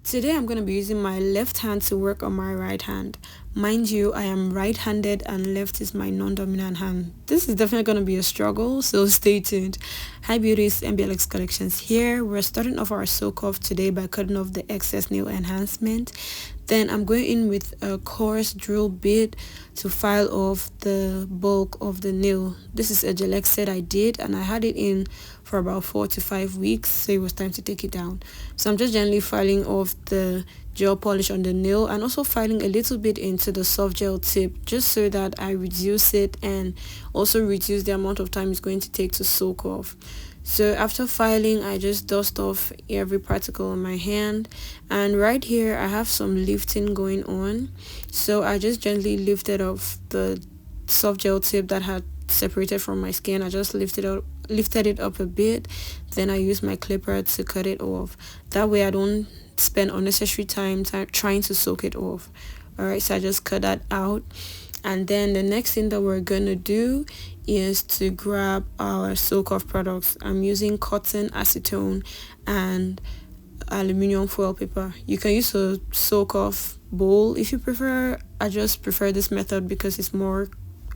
Today I'm going to be using my left hand to work on my right hand. Mind you, I am right-handed and left is my non-dominant hand. This is definitely going to be a struggle, so stay tuned. Hi beauties, NBLX Collections here. We're starting off our soak off today by cutting off the excess nail enhancement. Then I'm going in with a coarse drill bit to file off the bulk of the nail. This is a gel set I did, and I had it in for about 4 to 5 weeks, so it was time to take it down. So I'm just gently filing off the gel polish on the nail and also filing a little bit into the soft gel tip, just so that I reduce it and also reduce the amount of time it's going to take to soak off. So after filing, I just dust off every particle on my hand, and right here I have some lifting going on. So I just gently lifted off the soft gel tip that had separated from my skin. I just lifted it up a bit, then I use my clipper to cut it off. That way I don't spend unnecessary time trying to soak it off. Alright, so I just cut that out. And then the next thing that we're gonna do is to grab our soak off products. I'm using cotton, acetone, and aluminium foil paper. You can use a soak off bowl if you prefer. I just prefer this method because it's more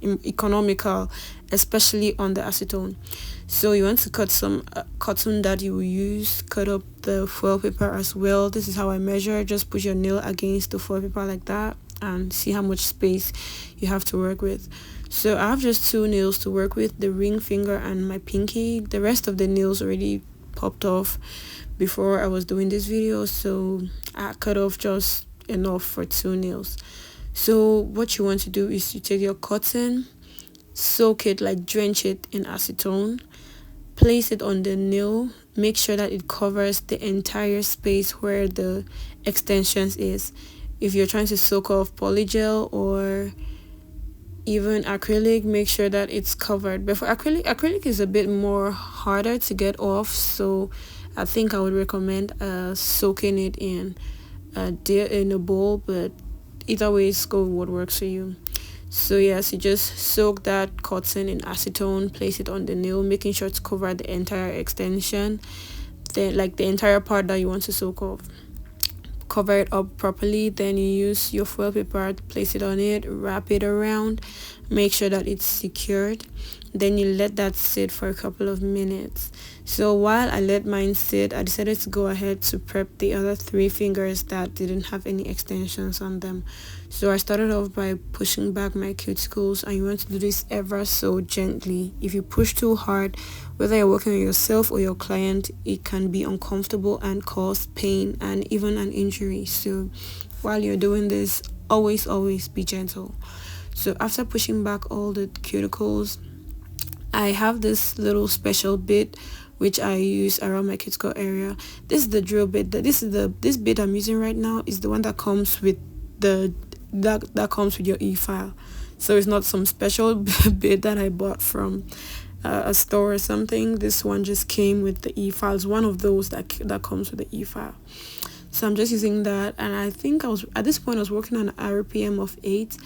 economical, especially on the acetone. So you want to cut some cotton that you will use, cut up the foil paper as well. This is how I measure. Just put your nail against the foil paper like that and see how much space you have to work with. So I have just 2 nails to work with, the ring finger and my pinky. The rest of the nails already popped off before I was doing this video, so I cut off just enough for 2 nails. So what you want to do is you take your cotton, soak it, like drench it in acetone, place it on the nail, make sure that it covers the entire space where the extensions is. If you're trying to soak off polygel or even acrylic, make sure that it's covered. But for acrylic is a bit more harder to get off, so I think I would recommend soaking it in a bowl, but either way, go with what works for you. So yes, you just soak that cotton in acetone, place it on the nail, making sure to cover the entire extension, then like the entire part that you want to soak off. Cover it up properly, then you use your foil paper to place it on it, wrap it around, make sure that it's secured, then you let that sit for a couple of minutes. So while I let mine sit, I decided to go ahead to prep the other 3 fingers that didn't have any extensions on them. So I started off by pushing back my cuticles, and you want to do this ever so gently. If you push too hard, whether you're working on yourself or your client, it can be uncomfortable and cause pain and even an injury. So while you're doing this, always be gentle. So after pushing back all the cuticles, I have this little special bit which I use around my cuticle area. This is the drill bit. This bit I'm using right now is the one that comes with that comes with your e-file. So it's not some special bit that I bought from a store or something. This one just came with the e-files, one of those that comes with the e-file. So I'm just using that, and I think at this point I was working on an RPM of 8,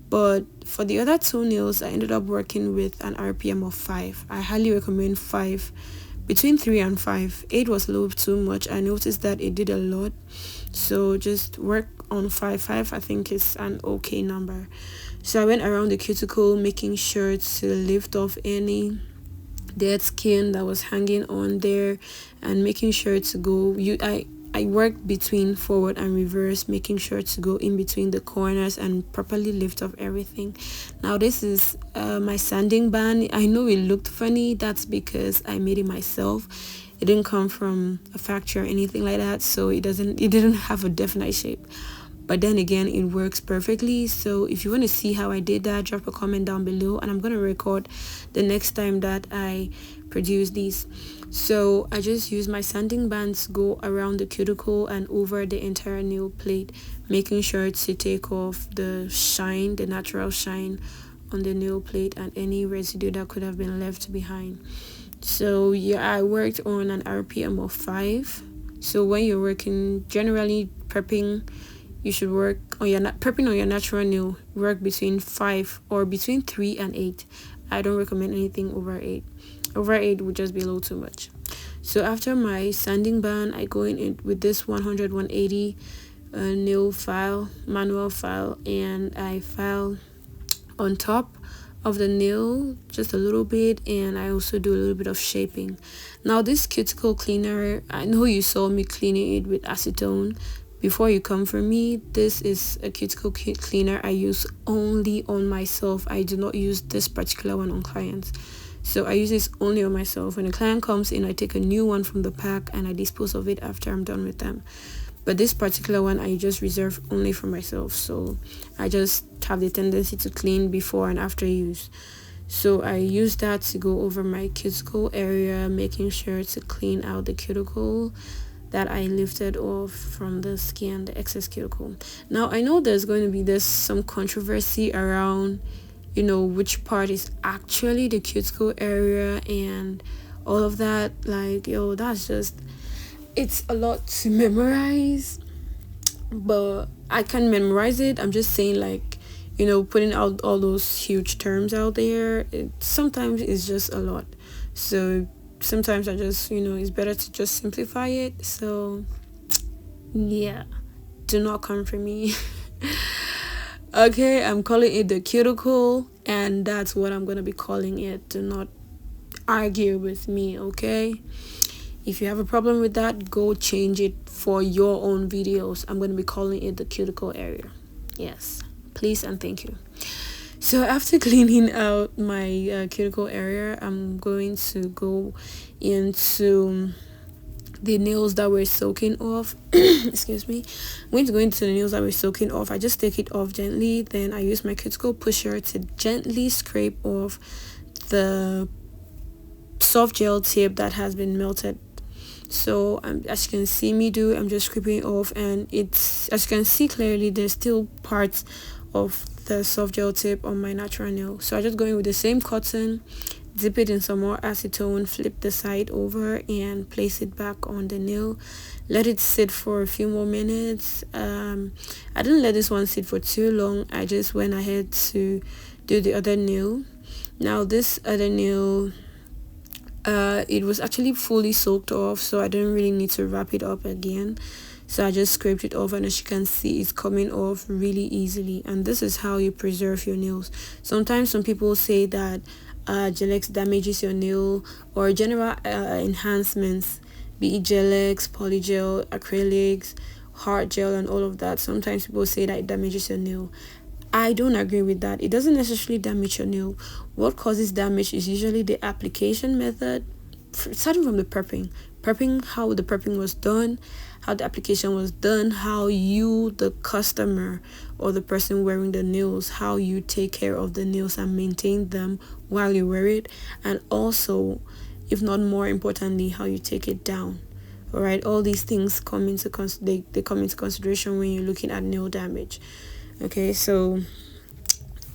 but for the other 2 nails I ended up working with an RPM of 5. I highly recommend 5, between 3 and 5. 8 was a little too much. I noticed that it did a lot, so just work on 5. 5 I think is an okay number. So I went around the cuticle, making sure to lift off any dead skin that was hanging on there, and making sure to go I worked between forward and reverse, making sure to go in between the corners and properly lift off everything. Now this is my sanding band. I know it looked funny. That's because I made it myself. It didn't come from a factory or anything like that, so it didn't have a definite shape. But then again, it works perfectly. So if you want to see how I did that, drop a comment down below, and I'm going to record the next time that I produce these. So I just use my sanding bands to go around the cuticle and over the entire nail plate, making sure to take off the shine, the natural shine on the nail plate, and any residue that could have been left behind. So yeah, I worked on an RPM of 5. So when you're working, generally prepping, you should work on prepping on your natural nail, work between 5 or between 3 and 8. I don't recommend anything over 8. Over 8 would just be a little too much. So after my sanding band, I go in it with this 180 nail file, manual file, and I file on top of the nail just a little bit, and I also do a little bit of shaping. Now this cuticle cleaner, I know you saw me cleaning it with acetone before you come for me. This is a cuticle cleaner I use only on myself. I do not use this particular one on clients. So I use this only on myself. When a client comes in, I take a new one from the pack and I dispose of it after I'm done with them. But this particular one I just reserve only for myself. So I just have the tendency to clean before and after use. So I use that to go over my cuticle area, making sure to clean out the cuticle that I lifted off from the skin, the excess cuticle. Now I know there's going to be some controversy around, which part is actually the cuticle area and all of that. Like, it's a lot to memorize, but I can memorize it. I'm just saying, like, putting out all those huge terms out there, sometimes it's just a lot. So sometimes I just, it's better to just simplify it. So yeah, do not come for me. Okay, I'm calling it the cuticle, and that's what I'm gonna be calling it. Do not argue with me, okay? If you have a problem with that, go change it for your own videos. I'm gonna be calling it the cuticle area. Yes, please and thank you. So after cleaning out my cuticle area, I'm going to go into the nails that were soaking off. Excuse me. I'm going to go into the nails that were soaking off. I just take it off gently, then I use my cuticle pusher to gently scrape off the soft gel tip that has been melted. So as you can see me do, I'm just scraping it off, and it's, as you can see clearly, there's still parts of the soft gel tip on my natural nail. So I just go in with the same cotton, dip it in some more acetone, flip the side over and place it back on the nail. Let it sit for a few more minutes. I didn't let this one sit for too long. I just went ahead to do the other nail. Now this other nail, it was actually fully soaked off, so I didn't really need to wrap it up again. So I just scraped it off, and as you can see, it's coming off really easily. And this is how you preserve your nails. Sometimes some people say that Gel X damages your nail, or general enhancements, be it Gel X, Polygel, acrylics, hard gel, and all of that. Sometimes people say that it damages your nail. I don't agree with that. It doesn't necessarily damage your nail. What causes damage is usually the application method, starting from the prepping, how the prepping was done, how the application was done, how you, the customer or the person wearing the nails, how you take care of the nails and maintain them while you wear it, and also, if not more importantly, how you take it down. All right, all these things come into they come into consideration when you're looking at nail damage. Okay, so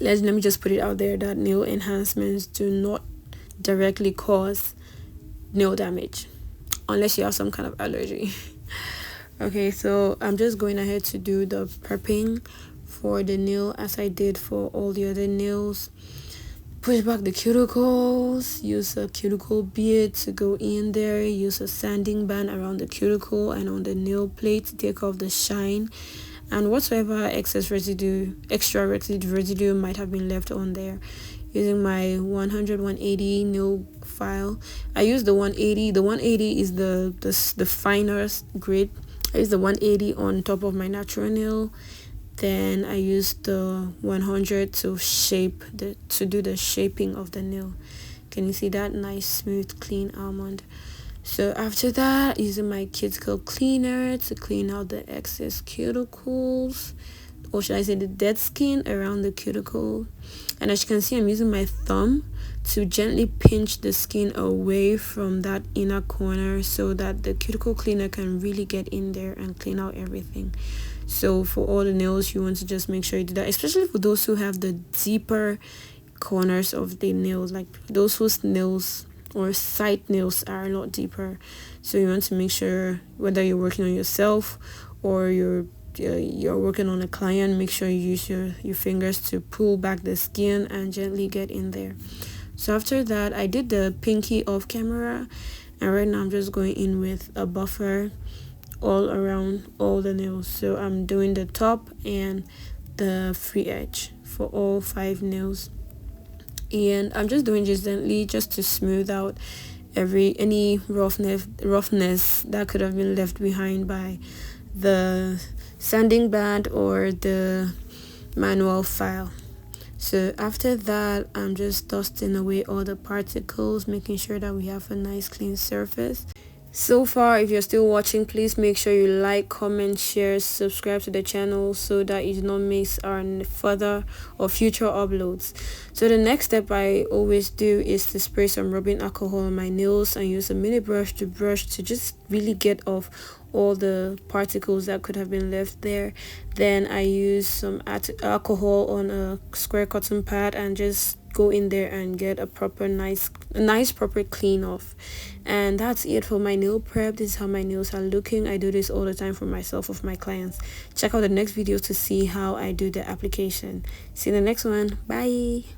let me just put it out there that nail enhancements do not directly cause nail damage unless you have some kind of allergy. Okay, so I'm just going ahead to do the prepping for the nail as I did for all the other nails. Push back the cuticles, use a cuticle bead to go in there, use a sanding band around the cuticle and on the nail plate to take off the shine and whatsoever extra residue might have been left on there. Using my 180 nail file, I use the 180. The 180 is the finest grade. I use the 180 on top of my natural nail. Then I use the 100 to do the shaping of the nail. Can you see that nice smooth clean almond? So after that, using my cuticle cleaner to clean out the excess cuticles, or should I say the dead skin around the cuticle. And as you can see, I'm using my thumb to gently pinch the skin away from that inner corner so that the cuticle cleaner can really get in there and clean out everything. So for all the nails, you want to just make sure you do that, especially for those who have the deeper corners of the nails, like those whose nails or side nails are a lot deeper. So you want to make sure, whether you're working on yourself or you're working on a client, make sure you use your fingers to pull back the skin and gently get in there. So after that, I did the pinky off camera, And right now I'm just going in with a buffer all around all the nails. So I'm doing the top and the free edge for all 5 nails, and I'm just doing just gently just to smooth out any roughness that could have been left behind by the sanding band or the manual file. So after that, I'm just dusting away all the particles, making sure that we have a nice clean surface. So far, if you're still watching, please make sure you like, comment, share, subscribe to the channel so that you do not miss our further or future uploads. So the next step I always do is to spray some rubbing alcohol on my nails and use a mini brush to just really get off all the particles that could have been left there. Then I use some alcohol on a square cotton pad and just go in there and get a nice proper clean off. And that's it for my nail prep. This is how my nails are looking. I do this all the time for myself, with my clients. Check out the next video to see how I do the application. See you in the next one. Bye.